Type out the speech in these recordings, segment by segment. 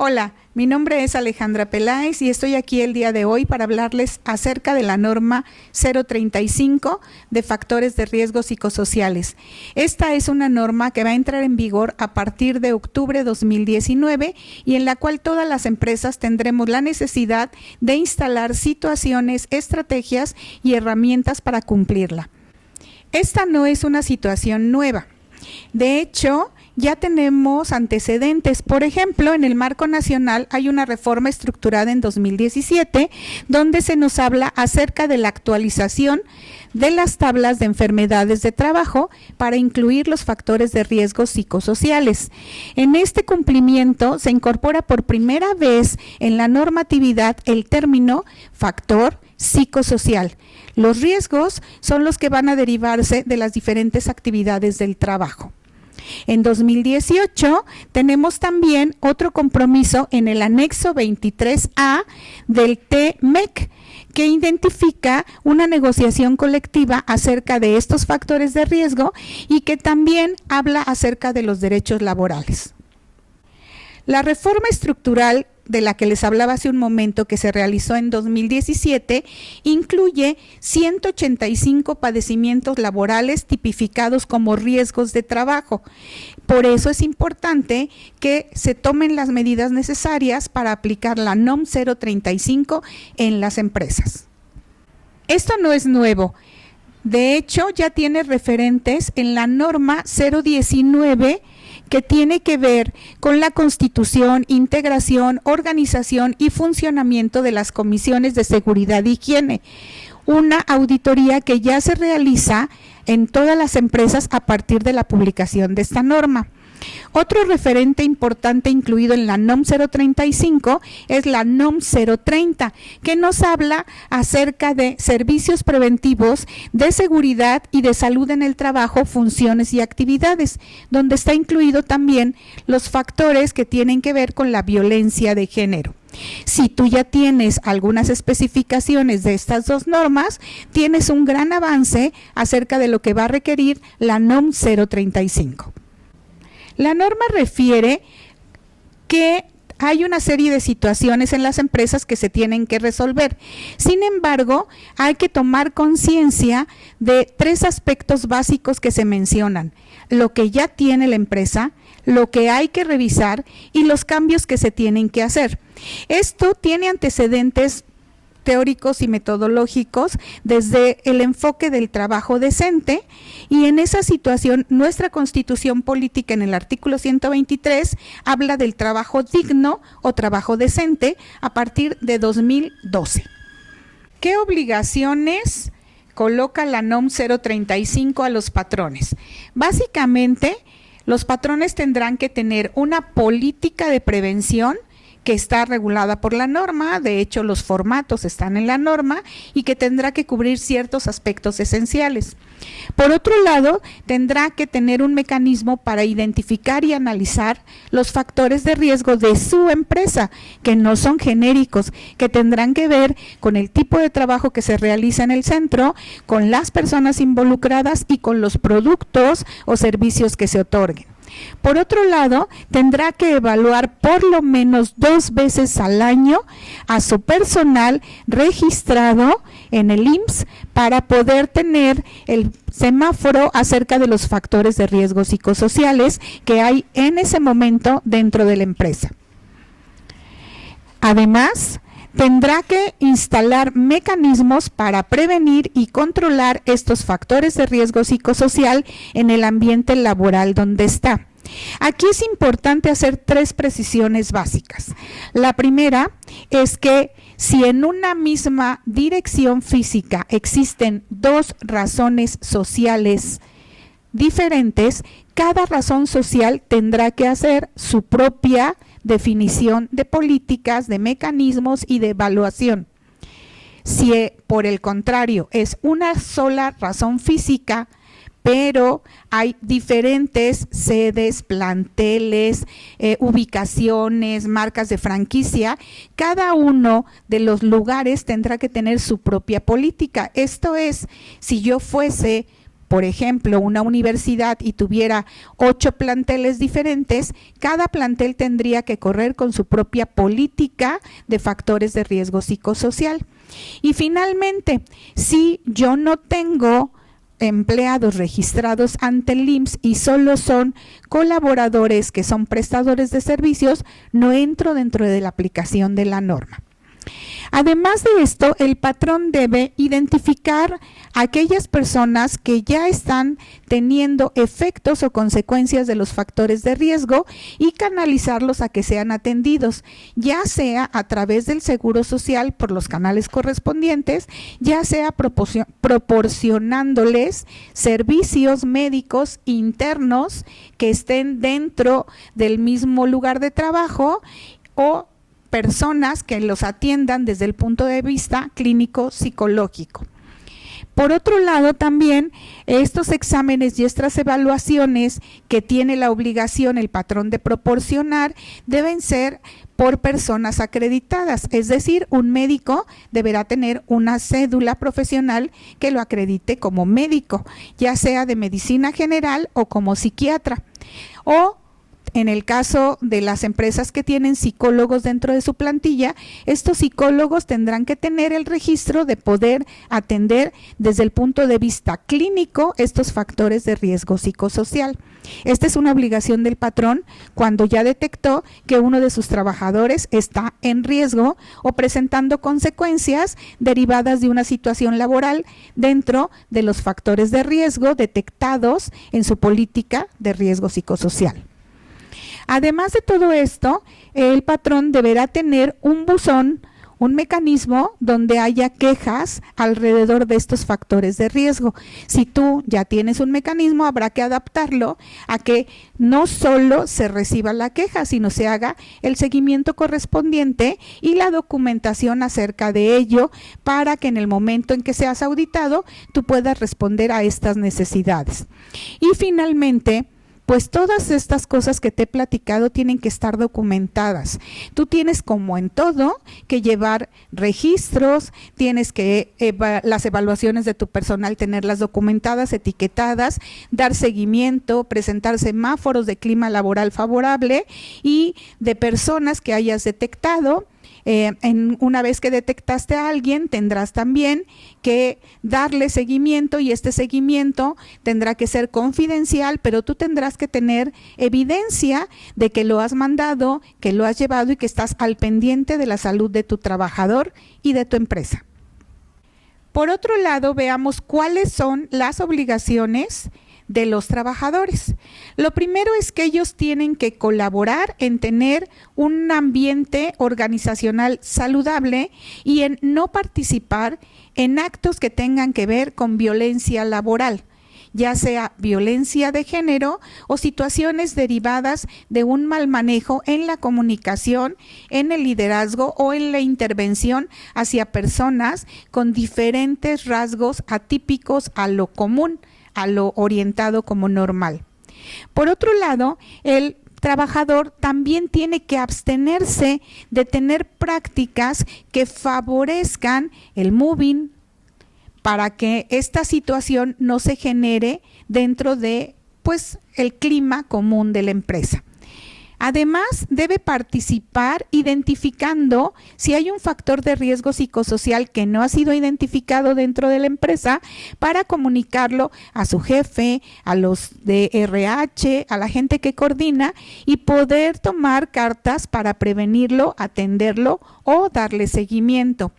Hola, mi nombre es Alejandra Peláez y estoy aquí el día de hoy para hablarles acerca de la norma 035 de factores de riesgo psicosociales. Esta es una norma que va a entrar en vigor a partir de octubre de 2019 y en la cual todas las empresas tendremos la necesidad de instalar situaciones, estrategias y herramientas para cumplirla. Esta no es una situación nueva. De hecho, ya tenemos antecedentes. Por ejemplo, en el marco nacional hay una reforma estructurada en 2017 donde se nos habla acerca de la actualización de las tablas de enfermedades de trabajo para incluir los factores de riesgo psicosociales. En este cumplimiento se incorpora por primera vez en la normatividad el término factor psicosocial. Los riesgos son los que van a derivarse de las diferentes actividades del trabajo. En 2018 tenemos también otro compromiso en el anexo 23A del TMEC que identifica una negociación colectiva acerca de estos factores de riesgo y que también habla acerca de los derechos laborales. La reforma estructural de la que les hablaba hace un momento, que se realizó en 2017, incluye 185 padecimientos laborales tipificados como riesgos de trabajo. Por eso es importante que se tomen las medidas necesarias para aplicar la NOM 035 en las empresas. Esto no es nuevo. De hecho, ya tiene referentes en la norma 019 que tiene que ver con la constitución, integración, organización y funcionamiento de las comisiones de seguridad e higiene. Una auditoría que ya se realiza en todas las empresas a partir de la publicación de esta norma. Otro referente importante incluido en la NOM 035 es la NOM 030, que nos habla acerca de servicios preventivos de seguridad y de salud en el trabajo, funciones y actividades, donde está incluido también los factores que tienen que ver con la violencia de género. Si tú ya tienes algunas especificaciones de estas dos normas, tienes un gran avance acerca de lo que va a requerir la NOM 035. La norma refiere que hay una serie de situaciones en las empresas que se tienen que resolver. Sin embargo, hay que tomar conciencia de tres aspectos básicos que se mencionan: lo que ya tiene la empresa, lo que hay que revisar y los cambios que se tienen que hacer. Esto tiene antecedentes teóricos y metodológicos desde el enfoque del trabajo decente, y en esa situación nuestra Constitución Política en el artículo 123 habla del trabajo digno o trabajo decente a partir de 2012. ¿Qué obligaciones coloca la NOM 035 a los patrones? Básicamente, los patrones tendrán que tener una política de prevención que está regulada por la norma. De hecho, los formatos están en la norma y que tendrá que cubrir ciertos aspectos esenciales. Por otro lado, tendrá que tener un mecanismo para identificar y analizar los factores de riesgo de su empresa, que no son genéricos, que tendrán que ver con el tipo de trabajo que se realiza en el centro, con las personas involucradas y con los productos o servicios que se otorguen. Por otro lado, tendrá que evaluar por lo menos 2 veces al año a su personal registrado en el IMSS para poder tener el semáforo acerca de los factores de riesgo psicosociales que hay en ese momento dentro de la empresa. Además, tendrá que instalar mecanismos para prevenir y controlar estos factores de riesgo psicosocial en el ambiente laboral donde está. Aquí es importante hacer 3 precisiones básicas. La primera es que si en una misma dirección física existen 2 razones sociales diferentes, cada razón social tendrá que hacer su propia definición de políticas, de mecanismos y de evaluación. Si por el contrario es una sola razón física, pero hay diferentes sedes, planteles, ubicaciones, marcas de franquicia, cada uno de los lugares tendrá que tener su propia política. Esto es, si yo fuese por ejemplo, una universidad y tuviera 8 planteles diferentes, cada plantel tendría que correr con su propia política de factores de riesgo psicosocial. Y finalmente, si yo no tengo empleados registrados ante el IMSS y solo son colaboradores que son prestadores de servicios, no entro dentro de la aplicación de la norma. Además de esto, el patrón debe identificar a aquellas personas que ya están teniendo efectos o consecuencias de los factores de riesgo y canalizarlos a que sean atendidos, ya sea a través del Seguro Social por los canales correspondientes, ya sea proporcionándoles servicios médicos internos que estén dentro del mismo lugar de trabajo o personas que los atiendan desde el punto de vista clínico psicológico. Por otro lado, también estos exámenes y estas evaluaciones que tiene la obligación el patrón de proporcionar deben ser por personas acreditadas, es decir, un médico deberá tener una cédula profesional que lo acredite como médico, ya sea de medicina general o como psiquiatra, o en el caso de las empresas que tienen psicólogos dentro de su plantilla, estos psicólogos tendrán que tener el registro de poder atender desde el punto de vista clínico estos factores de riesgo psicosocial. Esta es una obligación del patrón cuando ya detectó que uno de sus trabajadores está en riesgo o presentando consecuencias derivadas de una situación laboral dentro de los factores de riesgo detectados en su política de riesgo psicosocial. Además de todo esto, el patrón deberá tener un buzón, un mecanismo donde haya quejas alrededor de estos factores de riesgo. Si tú ya tienes un mecanismo, habrá que adaptarlo a que no solo se reciba la queja, sino se haga el seguimiento correspondiente y la documentación acerca de ello para que en el momento en que seas auditado, tú puedas responder a estas necesidades. Y finalmente, pues todas estas cosas que te he platicado tienen que estar documentadas. Tú tienes, como en todo, que llevar registros, tienes que las evaluaciones de tu personal tenerlas documentadas, etiquetadas, dar seguimiento, presentar semáforos de clima laboral favorable y de personas que hayas detectado. Una vez que detectaste a alguien, tendrás también que darle seguimiento y este seguimiento tendrá que ser confidencial, pero tú tendrás que tener evidencia de que lo has mandado, que lo has llevado y que estás al pendiente de la salud de tu trabajador y de tu empresa. Por otro lado, veamos cuáles son las obligaciones de los trabajadores. Lo primero es que ellos tienen que colaborar en tener un ambiente organizacional saludable y en no participar en actos que tengan que ver con violencia laboral, ya sea violencia de género o situaciones derivadas de un mal manejo en la comunicación, en el liderazgo o en la intervención hacia personas con diferentes rasgos atípicos a lo común, a lo orientado como normal. Por otro lado, el trabajador también tiene que abstenerse de tener prácticas que favorezcan el moving para que esta situación no se genere dentro de el clima común de la empresa. Además, debe participar identificando si hay un factor de riesgo psicosocial que no ha sido identificado dentro de la empresa para comunicarlo a su jefe, a los de RH, a la gente que coordina y poder tomar cartas para prevenirlo, atenderlo o darle seguimiento.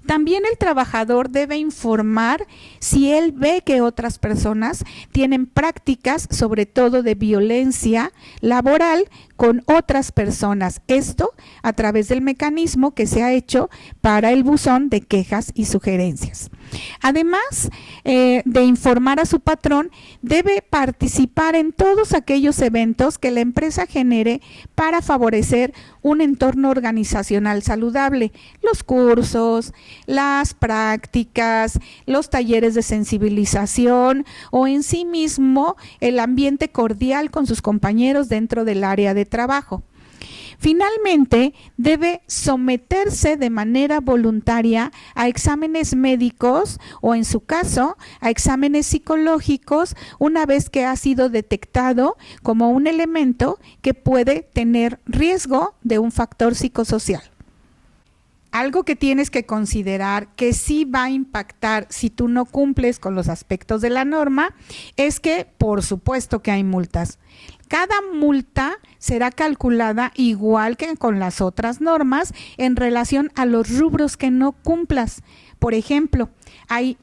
También el trabajador debe informar si él ve que otras personas tienen prácticas, sobre todo de violencia laboral, con otras personas. Esto a través del mecanismo que se ha hecho para el buzón de quejas y sugerencias. Además de informar a su patrón, debe participar en todos aquellos eventos que la empresa genere para favorecer un entorno organizacional saludable, los cursos, las prácticas, los talleres de sensibilización o en sí mismo el ambiente cordial con sus compañeros dentro del área de trabajo. Finalmente, debe someterse de manera voluntaria a exámenes médicos o, en su caso, a exámenes psicológicos una vez que ha sido detectado como un elemento que puede tener riesgo de un factor psicosocial. Algo que tienes que considerar que sí va a impactar si tú no cumples con los aspectos de la norma es que, por supuesto que hay multas. Cada multa será calculada igual que con las otras normas en relación a los rubros que no cumplas. Por ejemplo, hay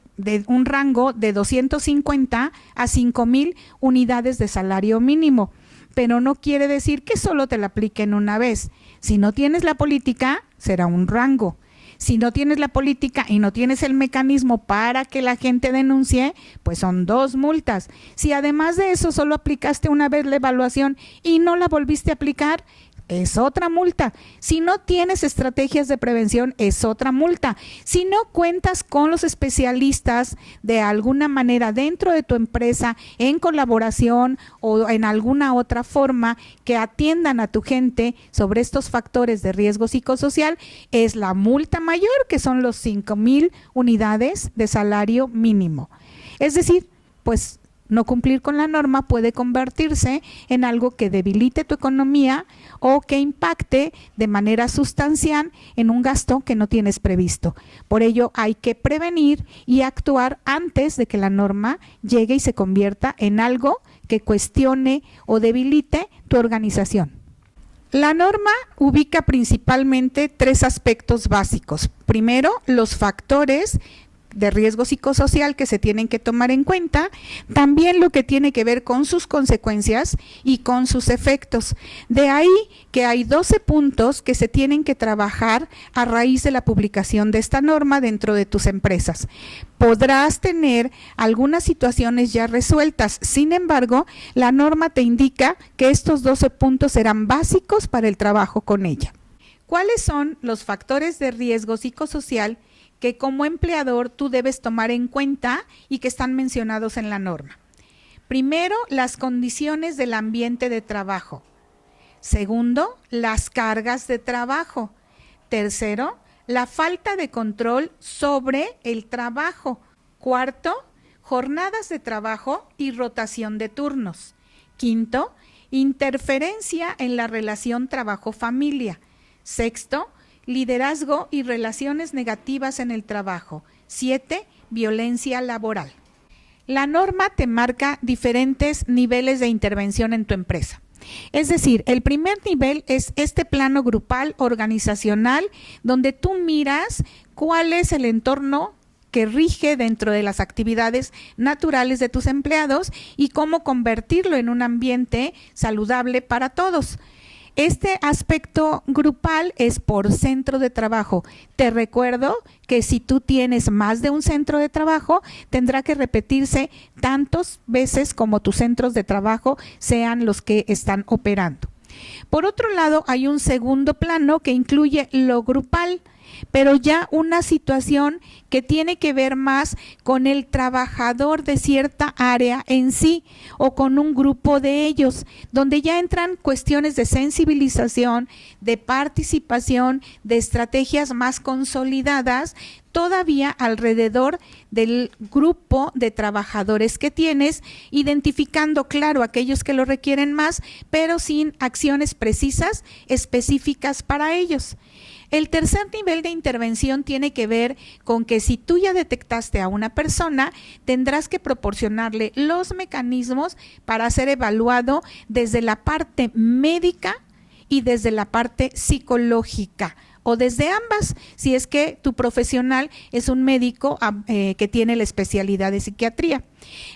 un rango de 250 a 5,000 unidades de salario mínimo, pero no quiere decir que solo te la apliquen una vez. Si no tienes la política, será un rango. Si no tienes la política y no tienes el mecanismo para que la gente denuncie, pues son 2 multas. Si además de eso solo aplicaste una vez la evaluación y no la volviste a aplicar, es otra multa. Si no tienes estrategias de prevención, es otra multa. Si no cuentas con los especialistas de alguna manera dentro de tu empresa, en colaboración o en alguna otra forma que atiendan a tu gente sobre estos factores de riesgo psicosocial, es la multa mayor, que son los 5,000 unidades de salario mínimo. Es decir, pues no cumplir con la norma puede convertirse en algo que debilite tu economía o que impacte de manera sustancial en un gasto que no tienes previsto. Por ello, hay que prevenir y actuar antes de que la norma llegue y se convierta en algo que cuestione o debilite tu organización. La norma ubica principalmente 3 aspectos básicos. Primero, los factores de riesgo psicosocial que se tienen que tomar en cuenta, también lo que tiene que ver con sus consecuencias y con sus efectos. De ahí que hay 12 puntos que se tienen que trabajar a raíz de la publicación de esta norma dentro de tus empresas. Podrás tener algunas situaciones ya resueltas, sin embargo, la norma te indica que estos 12 puntos serán básicos para el trabajo con ella. ¿Cuáles son los factores de riesgo psicosocial que como empleador tú debes tomar en cuenta y que están mencionados en la norma? Primero, las condiciones del ambiente de trabajo. Segundo, las cargas de trabajo. Tercero, la falta de control sobre el trabajo. Cuarto, jornadas de trabajo y rotación de turnos. Quinto, interferencia en la relación trabajo-familia. Sexto, liderazgo y relaciones negativas en el trabajo. 7, violencia laboral. La norma te marca diferentes niveles de intervención en tu empresa. Es decir, el primer nivel es este plano grupal organizacional donde tú miras cuál es el entorno que rige dentro de las actividades naturales de tus empleados y cómo convertirlo en un ambiente saludable para todos. Este aspecto grupal es por centro de trabajo. Te recuerdo que si tú tienes más de un centro de trabajo, tendrá que repetirse tantas veces como tus centros de trabajo sean los que están operando. Por otro lado, hay un segundo plano que incluye lo grupal, pero ya una situación que tiene que ver más con el trabajador de cierta área en sí o con un grupo de ellos, donde ya entran cuestiones de sensibilización, de participación, de estrategias más consolidadas, todavía alrededor del grupo de trabajadores que tienes, identificando, claro, aquellos que lo requieren más, pero sin acciones precisas, específicas para ellos. El tercer nivel de intervención tiene que ver con que si tú ya detectaste a una persona, tendrás que proporcionarle los mecanismos para ser evaluado desde la parte médica y desde la parte psicológica, o desde ambas, si es que tu profesional es un médico que tiene la especialidad de psiquiatría.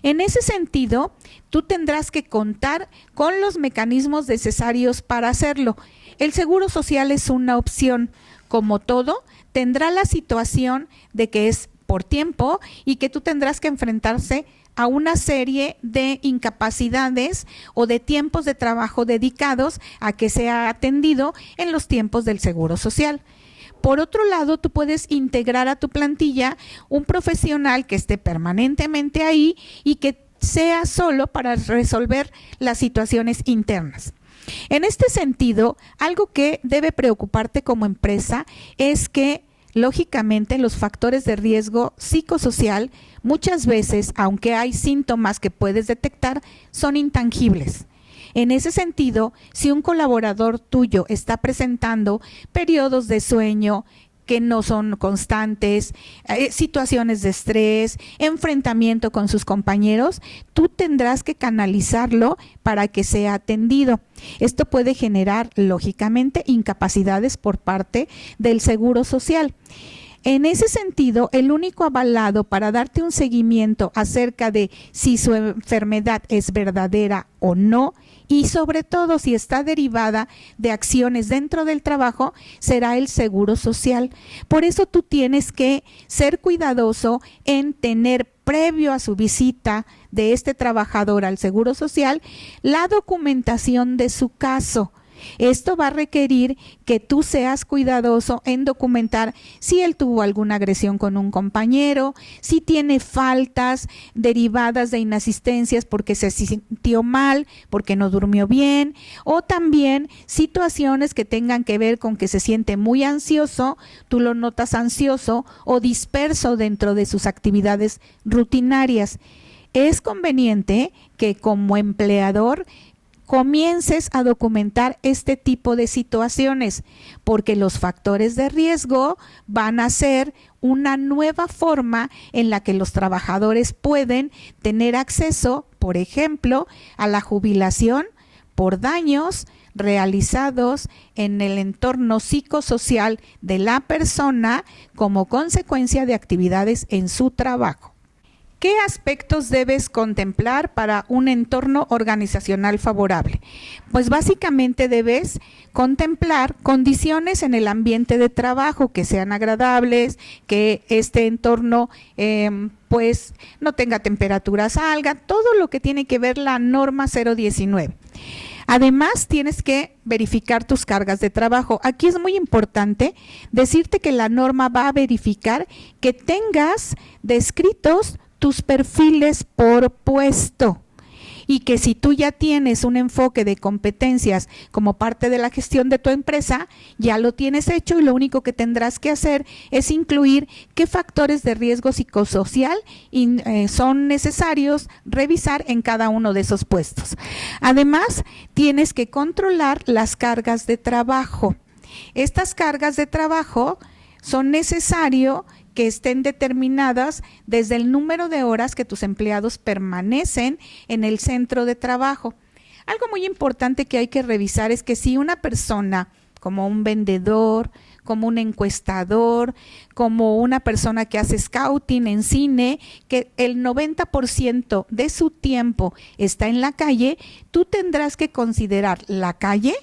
En ese sentido, tú tendrás que contar con los mecanismos necesarios para hacerlo. El seguro social es una opción. Como todo, tendrá la situación de que es por tiempo y que tú tendrás que enfrentarse a una serie de incapacidades o de tiempos de trabajo dedicados a que sea atendido en los tiempos del seguro social. Por otro lado, tú puedes integrar a tu plantilla un profesional que esté permanentemente ahí y que sea solo para resolver las situaciones internas. En este sentido, algo que debe preocuparte como empresa es que, lógicamente, los factores de riesgo psicosocial muchas veces, aunque hay síntomas que puedes detectar, son intangibles. En ese sentido, si un colaborador tuyo está presentando periodos de sueño que no son constantes, situaciones de estrés, enfrentamiento con sus compañeros, tú tendrás que canalizarlo para que sea atendido. Esto puede generar, lógicamente, incapacidades por parte del Seguro Social. En ese sentido, el único avalado para darte un seguimiento acerca de si su enfermedad es verdadera o no, y sobre todo si está derivada de acciones dentro del trabajo, será el Seguro Social. Por eso tú tienes que ser cuidadoso en tener, previo a su visita de este trabajador al Seguro Social, la documentación de su caso. Esto va a requerir que tú seas cuidadoso en documentar si él tuvo alguna agresión con un compañero, si tiene faltas derivadas de inasistencias porque se sintió mal, porque no durmió bien, o también situaciones que tengan que ver con que se siente muy ansioso, tú lo notas ansioso o disperso dentro de sus actividades rutinarias. Es conveniente que como empleador comiences a documentar este tipo de situaciones, porque los factores de riesgo van a ser una nueva forma en la que los trabajadores pueden tener acceso, por ejemplo, a la jubilación por daños realizados en el entorno psicosocial de la persona como consecuencia de actividades en su trabajo. ¿Qué aspectos debes contemplar para un entorno organizacional favorable? Pues básicamente debes contemplar condiciones en el ambiente de trabajo que sean agradables, que este entorno pues no tenga temperaturas altas, todo lo que tiene que ver la norma 019. Además, tienes que verificar tus cargas de trabajo. Aquí es muy importante decirte que la norma va a verificar que tengas descritos tus perfiles por puesto y que si tú ya tienes un enfoque de competencias como parte de la gestión de tu empresa, ya lo tienes hecho y lo único que tendrás que hacer es incluir qué factores de riesgo psicosocial son necesarios revisar en cada uno de esos puestos. Además, tienes que controlar las cargas de trabajo. Estas cargas de trabajo son necesarias que estén determinadas desde el número de horas que tus empleados permanecen en el centro de trabajo. Algo muy importante que hay que revisar es que si una persona, como un vendedor, como un encuestador, como una persona que hace scouting en cine, que el 90% de su tiempo está en la calle, tú tendrás que considerar la calle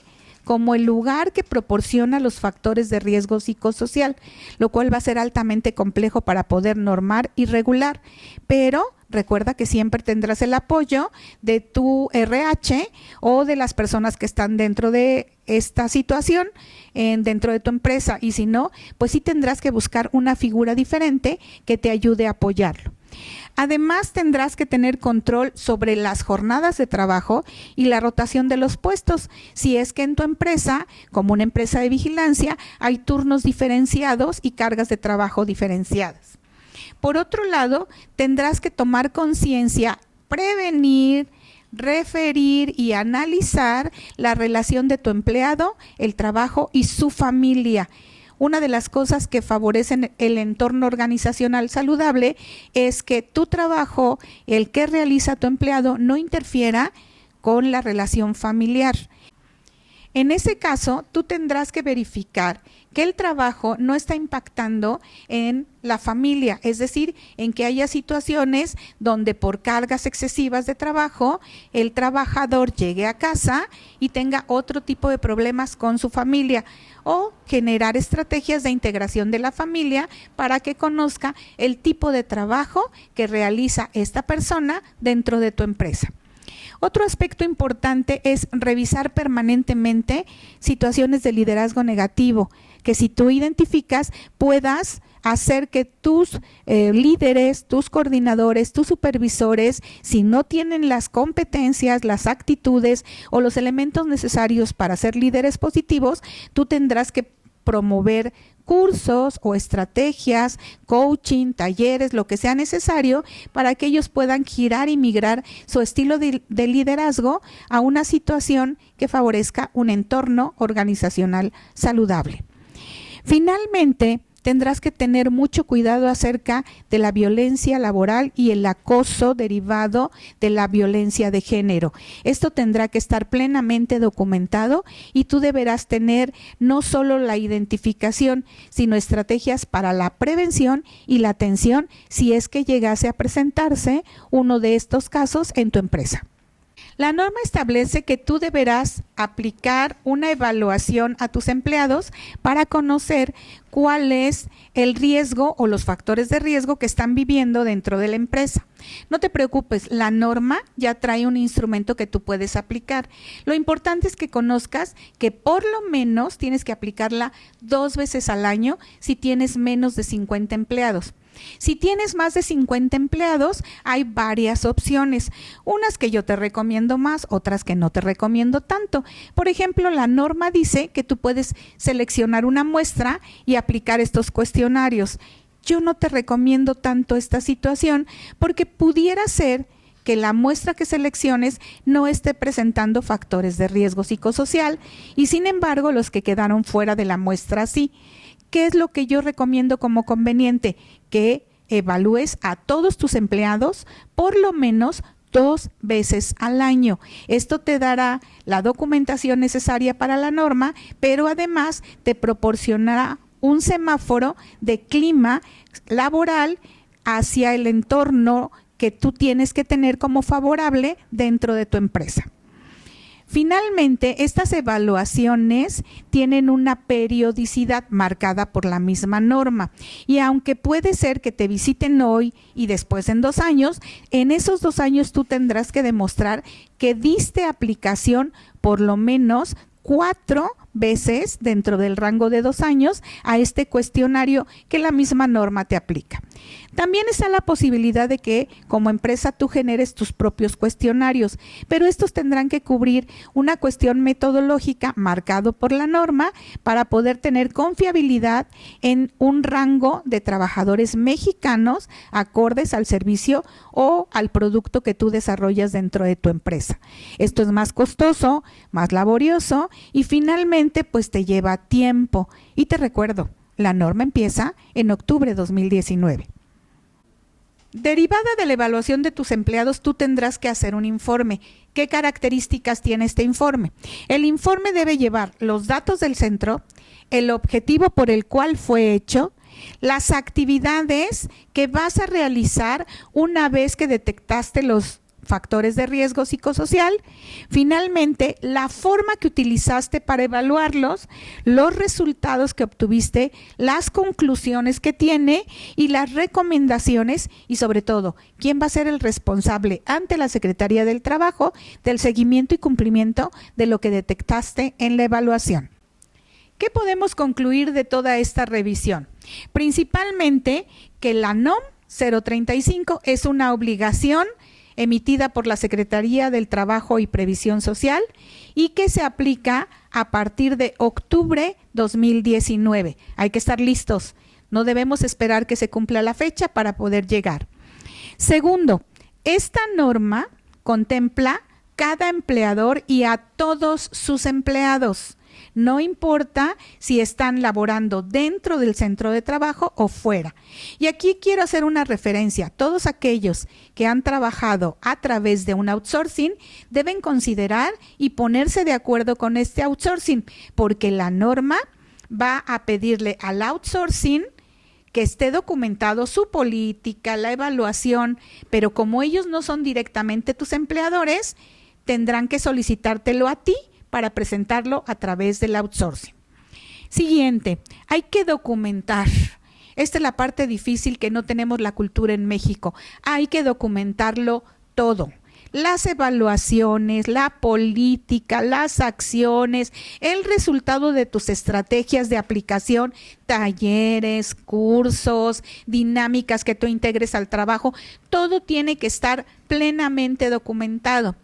como el lugar que proporciona los factores de riesgo psicosocial, lo cual va a ser altamente complejo para poder normar y regular. Pero recuerda que siempre tendrás el apoyo de tu RH o de las personas que están dentro de esta situación, dentro de tu empresa, y si no, pues sí tendrás que buscar una figura diferente que te ayude a apoyarlo. Además, tendrás que tener control sobre las jornadas de trabajo y la rotación de los puestos. Si es que en tu empresa, como una empresa de vigilancia, hay turnos diferenciados y cargas de trabajo diferenciadas. Por otro lado, tendrás que tomar conciencia, prevenir, referir y analizar la relación de tu empleado, el trabajo y su familia. Una de las cosas que favorecen el entorno organizacional saludable es que tu trabajo, el que realiza tu empleado, no interfiera con la relación familiar. En ese caso, tú tendrás que verificar que el trabajo no está impactando en la familia, es decir, en que haya situaciones donde por cargas excesivas de trabajo, el trabajador llegue a casa y tenga otro tipo de problemas con su familia, o generar estrategias de integración de la familia para que conozca el tipo de trabajo que realiza esta persona dentro de tu empresa. Otro aspecto importante es revisar permanentemente situaciones de liderazgo negativo, que si tú identificas puedas hacer que tus líderes, tus coordinadores, tus supervisores, si no tienen las competencias, las actitudes o los elementos necesarios para ser líderes positivos, tú tendrás que promover cursos o estrategias, coaching, talleres, lo que sea necesario para que ellos puedan girar y migrar su estilo de liderazgo a una situación que favorezca un entorno organizacional saludable. Finalmente, tendrás que tener mucho cuidado acerca de la violencia laboral y el acoso derivado de la violencia de género. Esto tendrá que estar plenamente documentado y tú deberás tener no solo la identificación, sino estrategias para la prevención y la atención si es que llegase a presentarse uno de estos casos en tu empresa. La norma establece que tú deberás aplicar una evaluación a tus empleados para conocer cuál es el riesgo o los factores de riesgo que están viviendo dentro de la empresa. No te preocupes, la norma ya trae un instrumento que tú puedes aplicar. Lo importante es que conozcas que por lo menos tienes que aplicarla 2 veces al año si tienes menos de 50 empleados. Si tienes más de 50 empleados, hay varias opciones, unas que yo te recomiendo más, otras que no te recomiendo tanto. Por ejemplo, la norma dice que tú puedes seleccionar una muestra y aplicar estos cuestionarios. Yo no te recomiendo tanto esta situación porque pudiera ser que la muestra que selecciones no esté presentando factores de riesgo psicosocial y sin embargo los que quedaron fuera de la muestra sí. ¿Qué es lo que yo recomiendo como conveniente? Que evalúes a todos tus empleados por lo menos 2 veces al año. Esto te dará la documentación necesaria para la norma, pero además te proporcionará un semáforo de clima laboral hacia el entorno que tú tienes que tener como favorable dentro de tu empresa. Finalmente, estas evaluaciones tienen una periodicidad marcada por la misma norma y aunque puede ser que te visiten hoy y después en 2 años, en esos 2 años tú tendrás que demostrar que diste aplicación por lo menos 4 veces dentro del rango de 2 años a este cuestionario que la misma norma te aplica. También está la posibilidad de que como empresa tú generes tus propios cuestionarios, pero estos tendrán que cubrir una cuestión metodológica marcado por la norma para poder tener confiabilidad en un rango de trabajadores mexicanos acordes al servicio o al producto que tú desarrollas dentro de tu empresa. Esto es más costoso, más laborioso y finalmente pues te lleva tiempo. Y te recuerdo, la norma empieza en octubre de 2019. Derivada de la evaluación de tus empleados, tú tendrás que hacer un informe. ¿Qué características tiene este informe? El informe debe llevar los datos del centro, el objetivo por el cual fue hecho, las actividades que vas a realizar una vez que detectaste los factores de riesgo psicosocial, finalmente la forma que utilizaste para evaluarlos, los resultados que obtuviste, las conclusiones que tiene y las recomendaciones y sobre todo, quién va a ser el responsable ante la Secretaría del Trabajo del seguimiento y cumplimiento de lo que detectaste en la evaluación. ¿Qué podemos concluir de toda esta revisión? Principalmente que la NOM 035 es una obligación emitida por la Secretaría del Trabajo y Previsión Social y que se aplica a partir de octubre 2019. Hay que estar listos, no debemos esperar que se cumpla la fecha para poder llegar. Segundo, esta norma contempla cada empleador y a todos sus empleados. No importa si están laborando dentro del centro de trabajo o fuera. Y aquí quiero hacer una referencia. Todos aquellos que han trabajado a través de un outsourcing deben considerar y ponerse de acuerdo con este outsourcing, porque la norma va a pedirle al outsourcing que esté documentado su política, la evaluación, pero como ellos no son directamente tus empleadores, tendrán que solicitártelo a ti para presentarlo a través del outsourcing. Siguiente, hay que documentar. Esta es la parte difícil que no tenemos la cultura en México. Hay que documentarlo todo. las evaluaciones, la política, las acciones, el resultado de tus estrategias de aplicación, talleres, cursos, dinámicas que tú integres al trabajo, todo tiene que estar plenamente documentado.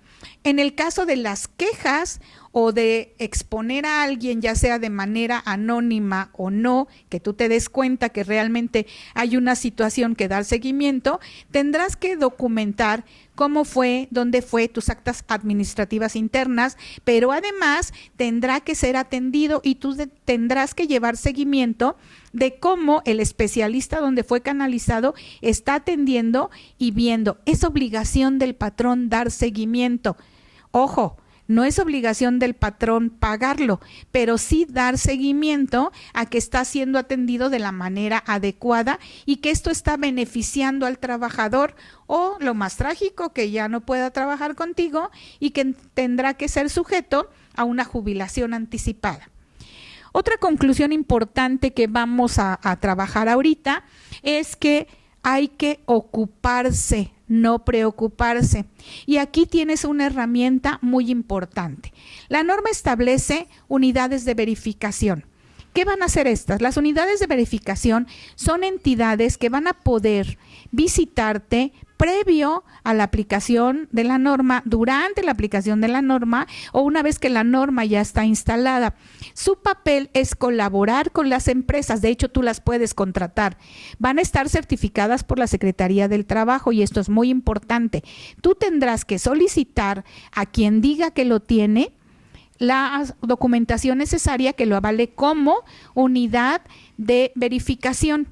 En el caso de las quejas o de exponer a alguien, ya sea de manera anónima o no, que tú te des cuenta que realmente hay una situación que dar seguimiento, tendrás que documentar cómo fue, dónde fue, tus actas administrativas internas, pero además tendrá que ser atendido y tú tendrás que llevar seguimiento de cómo el especialista donde fue canalizado está atendiendo y viendo. Es obligación del patrón dar seguimiento. Ojo, no es obligación del patrón pagarlo, pero sí dar seguimiento a que está siendo atendido de la manera adecuada y que esto está beneficiando al trabajador, o lo más trágico, que ya no pueda trabajar contigo y que tendrá que ser sujeto a una jubilación anticipada. Otra conclusión importante que vamos a trabajar ahorita es que hay que ocuparse, no preocuparse. Y aquí tienes una herramienta muy importante. La norma establece unidades de verificación. ¿Qué van a hacer estas? Las unidades de verificación son entidades que van a poder visitarte previo a la aplicación de la norma, durante la aplicación de la norma o una vez que la norma ya está instalada. Su papel es colaborar con las empresas, de hecho tú las puedes contratar. Van a estar certificadas por la Secretaría del Trabajo y esto es muy importante. Tú tendrás que solicitar a quien diga que lo tiene la documentación necesaria que lo avale como unidad de verificación.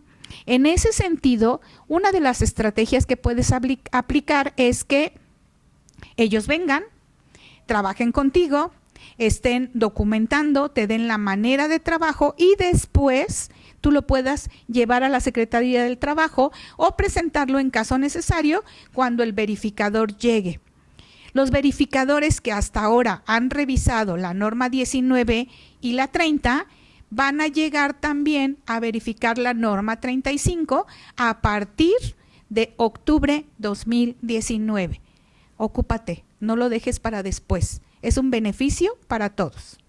En ese sentido, una de las estrategias que puedes aplicar es que ellos vengan, trabajen contigo, estén documentando, te den la manera de trabajo y después tú lo puedas llevar a la Secretaría del Trabajo o presentarlo en caso necesario cuando el verificador llegue. Los verificadores que hasta ahora han revisado la norma 19 y la 30 van a llegar también a verificar la norma 35 a partir de octubre 2019. Ocúpate, no lo dejes para después. Es un beneficio para todos.